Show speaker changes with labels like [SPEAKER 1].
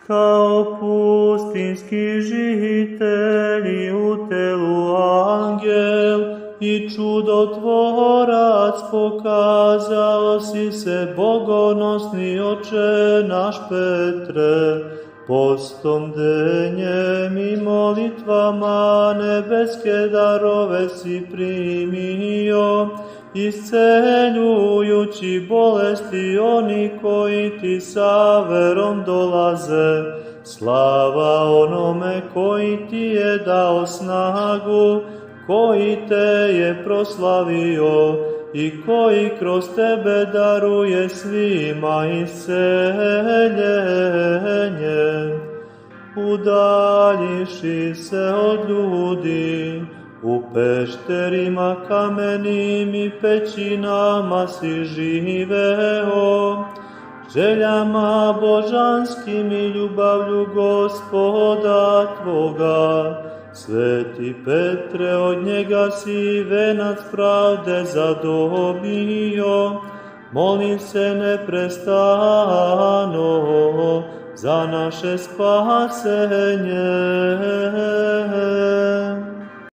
[SPEAKER 1] Kao pustinski žitelji u telu angel i čudotvorac pokazao si se bogonosni oče naš Petre, postom denjem i molitvama nebeske darove si primio, isceljujući bolesti oni koji ti sa verom dolaze. Slava onome koji ti je dao snagu, koji te je proslavio i koji kroz tebe daruje svima isceljenje. Udaljiši se od ljudi, u pešterima kamenim i pećinama si živeo, željama božanskim i ljubavlju Gospoda tvoga. Sveti Petre, od njega si venac pravde zadobio, molim se neprestano za naše spasenje.